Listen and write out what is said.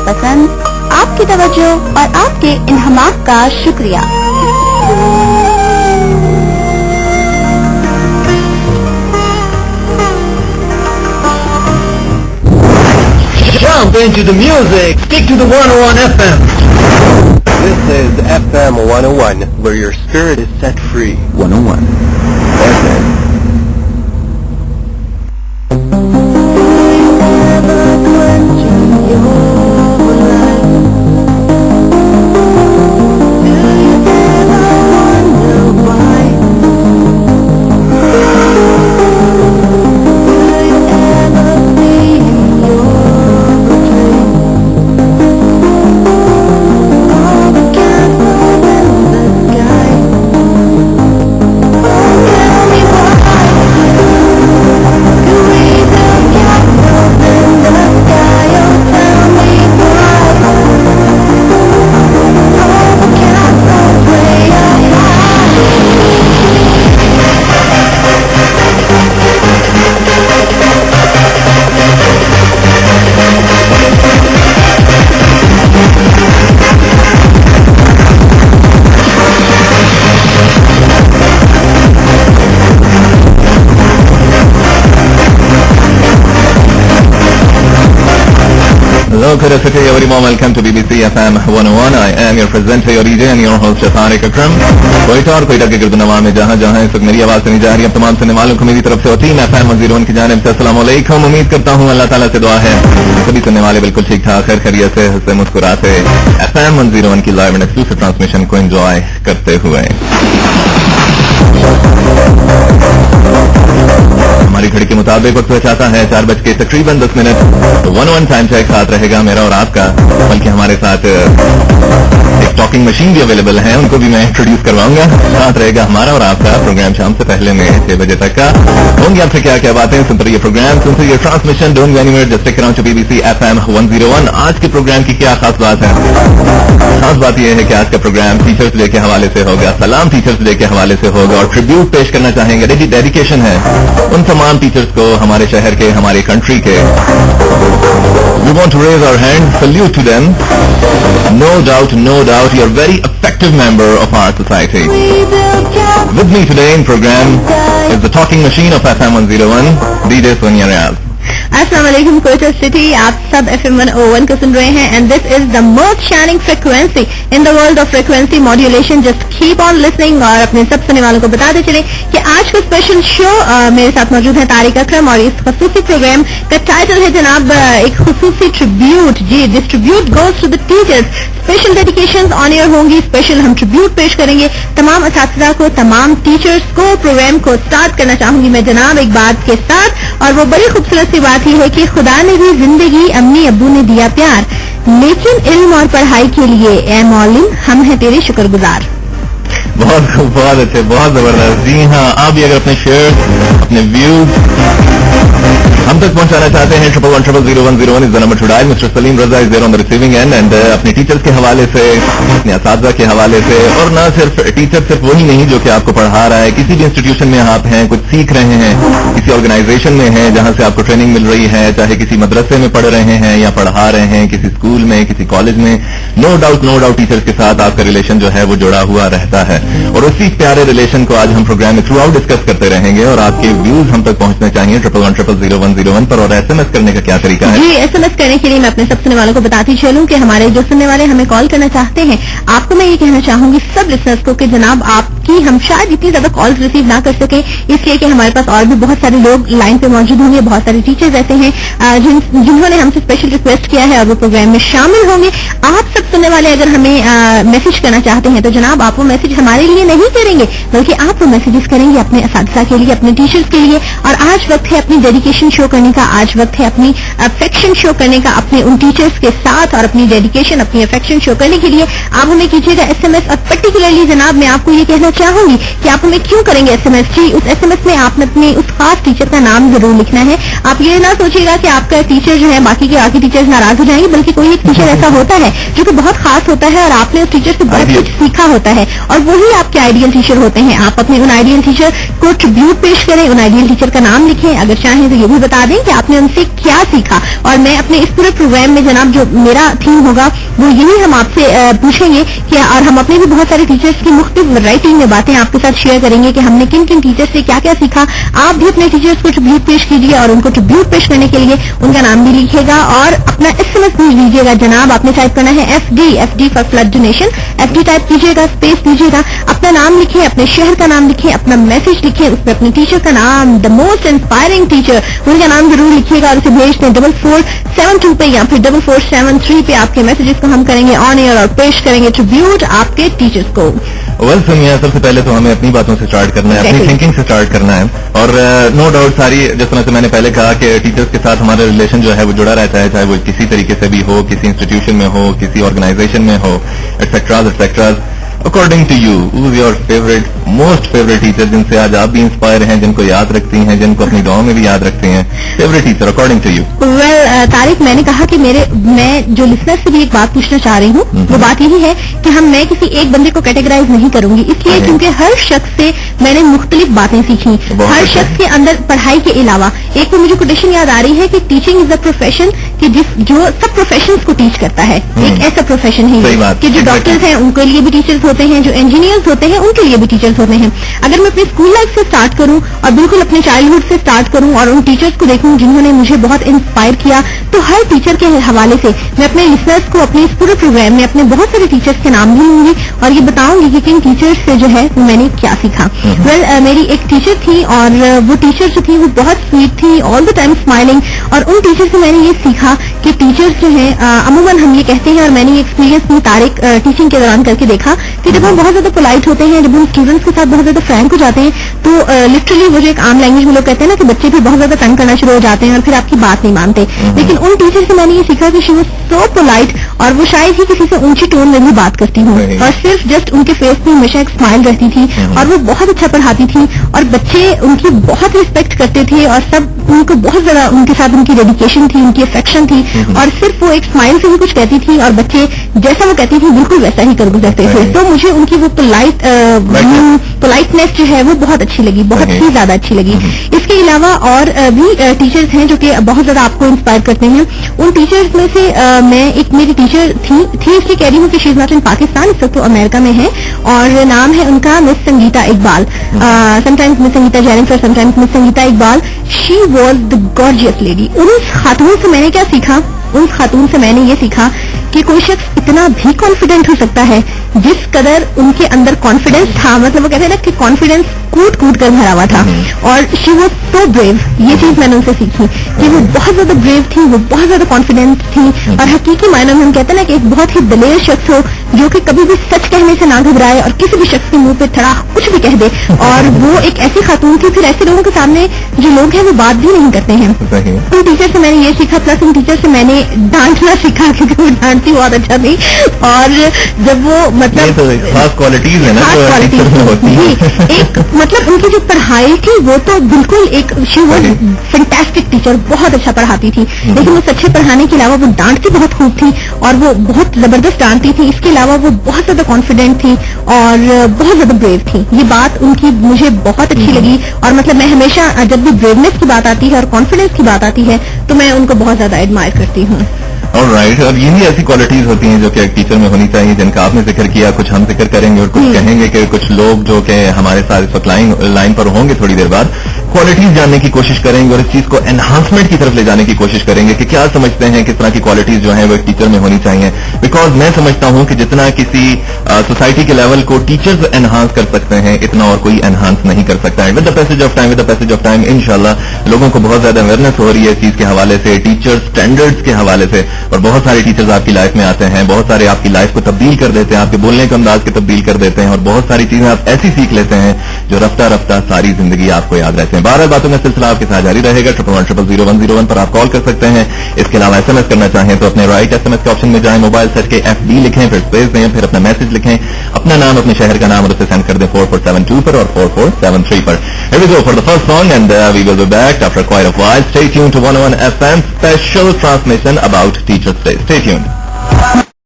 पसंद, आपकी तवज्जो और आपके इल्हामात का शुक्रिया। Jump into the music. Stick to the 101 FM. This is FM 101, where your spirit is set free. 101 FM. Hello, good afternoon, very warm welcome to BBC FM 101. I am your presenter, your DJ and your host, Tariq Akram. Quetta और कोयटा के गिरदनवा में जहाँ जहाँ इस वक्त मेरी आवाज़ सुनी जा रही है, तमाम सुनने वालों को मेरी तरफ से टीम FM 101 की जानिब से अस्सलाम वालेकुम। उम्मीद करता हूँ अल्लाह ताला से दुआ है सभी सुनने वाले बिल्कुल ठीक ठाक खैर खैरियत से हंसते मुस्कुराते FM 101 की लाइव एंड एक्सक्लूसिव ट्रांसमिशन को एंजॉय करते हुए। हमारी घड़ी के मुताबिक वक्त चाहता है 4 तकरीबन 10 मिनट। तो 101 टाइम चेक साथ रहेगा मेरा और आपका, बल्कि हमारे साथ एक टॉकिंग मशीन भी अवेलेबल है, उनको भी मैं इंट्रोड्यूस करवाऊंगा। साथ रहेगा हमारा और आपका प्रोग्राम शाम से पहले में 6 बजे तक का। होंगे आपसे क्या क्या बातें, सुनते रहिए प्रोग्राम, सुनते रहिए transmission. Don't go anywhere, just stick around two BBC FM 101। आज के प्रोग्राम की क्या खास बात है? खास बात यह है कि आज का प्रोग्राम टीचर्स डे के हवाले से होगा, सलाम टीचर्स डे के हवाले से होगा और ट्रिब्यूट पेश करना चाहेंगे। डेडिकेशन है उन तमाम टीचर्स को, हमारे शहर के, हमारे कंट्री के। We want to raise our hand, salute to them. No doubt, you are a very effective member of our society. With me today in program is the talking machine of FM 101, DJ Sonia Riaz. अस्सलाम वालेकुम Quetta city, आप सब FM 101 को सुन रहे हैं and this is the most shining frequency in the world of frequency modulation. Just keep on listening और अपने सब सुनने वालों को बताते चले कि आज का स्पेशल शो मेरे साथ मौजूद है तारिक अकरम और इस खसूसी प्रोग्राम का टाइटल है जनाब एक खसूसी ट्रिब्यूट। जी, this tribute goes to the teachers. Special dedications on air होंगी, स्पेशल हम ट्रिब्यूट पेश करेंगे तमाम असातिज़ा को, तमाम टीचर्स को। प्रोग्राम को स्टार्ट करना चाहूंगी मैं जनाब एक बात के साथ, और वो बड़ी खूबसूरत सी बात ही है कि खुदा ने भी जिंदगी अम्मी अब्बू ने दिया प्यार, लेकिन इल्म और पढ़ाई के लिए ए मौलिम हम हैं तेरे शुक्रगुजार। बहुत अच्छे, बहुत जबरदस्त। जी हाँ, आप भी अगर अपने शेयर, अपने व्यूज हम तक पहुंचाना चाहते हैं 11000101 is the number to dial. Mister Salim Raza is there on the receiving end अपने टीचर्स के हवाले से, अपने असातिज़ा के हवाले से, और ना सिर्फ टीचर सिर्फ वही नहीं जो कि आपको पढ़ा रहा है, किसी भी इंस्टीट्यूशन में आप हैं, कुछ सीख रहे हैं, किसी ऑर्गेनाइजेशन में हैं जहां से आपको ट्रेनिंग मिल रही है, चाहे किसी मदरसे में पढ़ रहे हैं या पढ़ा रहे हैं, किसी स्कूल में, किसी कॉलेज में, नो डाउट टीचर्स के साथ आपका रिलेशन जो है वो जुड़ा हुआ रहता है। और उसी प्यारे रिलेशन को आज हम प्रोग्राम में थ्रू आउट डिस्कस करते रहेंगे और आपके व्यूज हम तक पहुंचने चाहिए 11000101 पर। और SMS करने का क्या तरीका है? जी, SMS करने के लिए मैं अपने सब सुनने वालों को बताती चलूं कि हमारे जो सुनने वाले हमें कॉल करना चाहते हैं, आपको मैं ये कहना चाहूंगी सब लिसनर्स को कि जनाब आपकी हम शायद इतनी ज्यादा कॉल्स रिसीव ना कर सके, इसलिए कि हमारे पास और भी बहुत सारे लोग लाइन पे मौजूद होंगे, बहुत सारे टीचर्स ऐसे हैं जिन्होंने हमसे स्पेशल रिक्वेस्ट किया है और वो प्रोग्राम में शामिल होंगे। आप सब सुनने वाले अगर हमें मैसेज करना चाहते हैं तो जनाब आप वो मैसेज हमारे लिए नहीं करेंगे, बल्कि आप वो मैसेजेस करेंगे अपने असातिज़ा के लिए, अपने टीचर्स के लिए। और आज वक्त है अपनी डेडिकेशन शो करने का, आज वक्त है अपनी अफेक्शन शो करने का अपने उन टीचर्स के साथ, और अपनी डेडिकेशन, अपनी अफेक्शन शो करने के लिए आप हमें कीजिएगा SMS। और पर्टिकुलरली जनाब मैं आपको ये कहना चाहूंगी कि आप हमें क्यों करेंगे SMS। जी, उस SMS में आपने अपने उस खास टीचर का नाम जरूर लिखना है। आप ये ना सोचिएगा कि आपका टीचर जो है बाकी के टीचर्स नाराज हो जाएंगे, बल्कि कोई एक टीचर ऐसा होता है जो कि बहुत खास होता है और आपने उस टीचर से बहुत कुछ सीखा होता है और वही आपके आइडियल टीचर होते हैं। आप अपने उन आइडियल टीचर को ट्रिब्यूट पेश करें, उन आइडियल टीचर का नाम लिखें, अगर चाहें तो ये भी बता दें कि आपने उनसे क्या सीखा। और मैं अपने इस पूरे प्रोग्राम में जनाब जो मेरा थीम होगा वो यही हम आपसे पूछेंगे कि, और हम अपने भी बहुत सारे टीचर्स की मुख्तलिफ वैरायटी में बातें आपके साथ शेयर करेंगे कि हमने किन किन टीचर्स से क्या क्या सीखा. आप भी अपने टीचर्स को ट्रिब्यूट पेश कीजिए और उनको ट्रिब्यूट पेश करने के लिए उनका नाम भी लिखिएगा और अपना SMS भेज दीजिएगा. जनाब आपने टाइप करना है FD for flood donation. FD type कीजिएगा, स्पेस दीजिएगा, अपना नाम लिखिए, अपने शहर का नाम लिखिए, अपना मैसेज लिखिए, उसमें अपने टीचर का नाम, द मोस्ट इंस्पायरिंग टीचर, उनका नाम जरूर लिखिएगा और उसे भेज दें 4472 पे या फिर 4473 पे. आपके मैसेजेस को हम करेंगे ऑन एयर और पेश करेंगे ट्रिब्यूट आपके टीचर्स को. वेल सुनिए, सबसे पहले तो हमें अपनी बातों से स्टार्ट करना है, अपनी थिंकिंग से स्टार्ट करना है. और नो डाउट सारी, जिस तरह से मैंने पहले कहा कि टीचर्स के साथ हमारा रिलेशन जो है वो जुड़ा रहता है, चाहे वो किसी तरीके से भी हो, किसी इंस्टीट्यूशन में हो, किसी ऑर्गेनाइजेशन में हो, etcetera. According to you, who is your favourite, most favourite teacher जिनसे आज आप भी इंस्पायर हैं, जिनको याद रखती हैं, जिनको अपनी गाँव में भी याद रखती हैं? Favourite teacher according to you. Well Tariq, मैंने कहा कि मैं जो लिसनर से भी एक बात पूछना चाह रही हूँ, वो बात यही है कि मैं किसी एक बंदे को कैटेगराइज नहीं करूंगी, इसलिए क्योंकि हर शख्स से मैंने मुख्तलिफ बातें सीखी. हर शख्स के अंदर पढ़ाई के अलावा एक तो मुझे कोटेशन याद आ रही है कि टीचिंग इज अ प्रोफेशन कि जो सब प्रोफेशंस को टीच करता है. एक ऐसा प्रोफेशन है कि जो डॉक्टर्स हैं उनके लिए भी टीचर्स होते हैं, जो इंजीनियर्स होते हैं उनके लिए भी टीचर्स होते हैं. अगर मैं अपनी स्कूल लाइफ से स्टार्ट करूं और बिल्कुल अपने चाइल्डहुड से स्टार्ट करूं और उन टीचर्स को देखूं जिन्होंने मुझे बहुत इंस्पायर किया, तो हर टीचर के हवाले से मैं अपने लिसनर्स को अपने इस पूरे प्रोग्राम में अपने बहुत सारे टीचर्स के नाम भी लूंगी और ये बताऊंगी कि किन टीचर्स से जो है मैंने क्या सीखा. वेल मेरी एक टीचर थी और वो टीचर जो थी वो बहुत स्वीट थी, ऑल द टाइम स्माइलिंग. और उन टीचर से मैंने ये सीखा कि टीचर्स जो है अमूमन हम ये कहते हैं, और मैंने ये एक्सपीरियंस अपनी तारिक टीचिंग के दौरान करके देखा कि जब हम बहुत ज्यादा पोलाइट होते हैं, जब हम स्टूडेंट्स के साथ बहुत ज्यादा फ्रैंक हो जाते हैं, तो लिटरली वो जो एक आम लैंग्वेज में लोग कहते हैं ना कि बच्चे फिर बहुत ज्यादा तंग करना शुरू हो जाते हैं और फिर आपकी बात नहीं मानते. लेकिन उन टीचर से मैंने ये सीखा कि शी वाज सो पोलाइट, और वो शायद ही किसी से ऊंची टोन में भी बात करती हूँ, और सिर्फ जस्ट उनके फेस में हमेशा एक स्माइल रहती थी और वो बहुत अच्छा पढ़ाती थी और बच्चे उनकी बहुत रिस्पेक्ट करते थे और सब उनको बहुत ज्यादा उनके साथ उनकी डेडिकेशन थी, उनकी अफेक्शन थी, और सिर्फ वो एक स्माइल से ही कुछ कहती थी और बच्चे जैसा वो कहती थी बिल्कुल वैसा ही कर गुजरते थे. तो मुझे उनकी वो पोलाइटनेस जो है वो बहुत अच्छी लगी, बहुत ही ज्यादा अच्छी लगी. इसके अलावा और भी टीचर्स हैं जो कि बहुत ज्यादा आपको इंस्पायर करते हैं. उन टीचर्स में से मैं एक मेरी टीचर थी इसलिए कह रही हूँ कि she is not in Pakistan, इस वक्त तो अमेरिका में है, और नाम है उनका miss Sangeeta Iqbal. Sometimes miss Sangeeta Jennifer, sometimes miss Sangeeta Iqbal. She was the gorgeous lady. उन खातून से मैंने क्या सीखा? उस खातून से मैंने ये सीखा कि कोई शख्स इतना भी कॉन्फिडेंट हो सकता है जिस कदर उनके अंदर कॉन्फिडेंस था. मतलब वो कहते हैं ना कि कॉन्फिडेंस कूट कूट कर भरा हुआ था. और शी वॉज सो ब्रेव. ये चीज मैंने उनसे सीखी कि वो बहुत ज्यादा ब्रेव थी, वो बहुत ज्यादा कॉन्फिडेंट थी, और हकीकी मायनों में हम कहते हैं ना कि एक बहुत ही दलेर शख्स हो जो कि कभी भी सच कहने से ना घबराए और किसी भी शख्स के मुंह पे थड़ा कुछ भी कह दे. और वो एक ऐसी खातून थी, फिर ऐसे लोगों के सामने जो लोग हैं वो बात भी नहीं करते हैं. उन टीचर से मैंने ये सीखा, प्लस उन टीचर से मैंने डांटना सीखा क्योंकि वो डांटती बहुत अच्छा थी. और जब वो मतलब खास क्वालिटीज है ना, खास क्वालिटीज एक मतलब उनकी जो पढ़ाई थी वो तो बिल्कुल एक शी वॉज फैंटास्टिक टीचर, बहुत अच्छा पढ़ाती थी. लेकिन उस अच्छे पढ़ाने के अलावा वो डांटती बहुत खूब थी और वो बहुत जबरदस्त डांटती थी. इसके अलावा वो बहुत ज्यादा कॉन्फिडेंट थी और बहुत ज्यादा ब्रेव थी. ये बात उनकी मुझे बहुत अच्छी लगी. और मतलब मैं हमेशा जब भी ब्रेवनेस की बात आती है और कॉन्फिडेंस की बात आती है तो मैं उनको बहुत ज्यादा एडमायर करती हूँ. ऑलराइट, और यही ऐसी क्वालिटीज होती हैं जो कि एक टीचर में होनी चाहिए, जिनका आपने जिक्र किया. कुछ हम जिक्र करेंगे और कुछ कहेंगे कि कुछ लोग जो कि हमारे साथ इस वक्त लाइन पर होंगे थोड़ी देर बाद, क्वालिटीज जानने की कोशिश करेंगे और इस चीज को एनहांसमेंट की तरफ ले जाने की कोशिश करेंगे कि क्या समझते हैं किस तरह की क्वालिटीज जो है वो एक टीचर में होनी चाहिए. बिकॉज मैं समझता हूं कि जितना किसी सोसाइटी के लेवल को टीचर्स एनहांस कर सकते हैं, इतना और कोई एनहांस नहीं कर सकता है. With the passage of time इंशाल्लाह लोगों को बहुत ज्यादा अवेयरनेस हो रही है इस चीज के हवाले से, टीचर स्टैंडर्ड्स के हवाले से, और बहुत सारे टीचर्स आपकी लाइफ में आते हैं, बहुत सारे आपकी लाइफ को तब्दील कर देते हैं, आपके बोलने के अंदाज के तब्दील कर देते हैं, और बहुत सारी चीजें आप ऐसी सीख लेते हैं जो रफ्ता रफ्ता सारी जिंदगी आपको याद रहते हैं. 12 बातों में सिलसिला आपके साथ जारी रहेगा. 111000101 पर आप कॉल कर सकते हैं. इसके अलावा SMS करना चाहें तो अपने राइट SMS के ऑप्शन में जाएं, मोबाइल सर्च के FD लिखें, फिर स्पेस दें, फिर अपना मैसेज लिखें, अपना नाम, अपने शहर का नाम, और उसे सेंड कर दें 4472 पर और 4473 पर. Here we go for the first song and we will be back after quite a while. Stay tuned to 101 FM special transmission about Teachers Day. Stay tuned.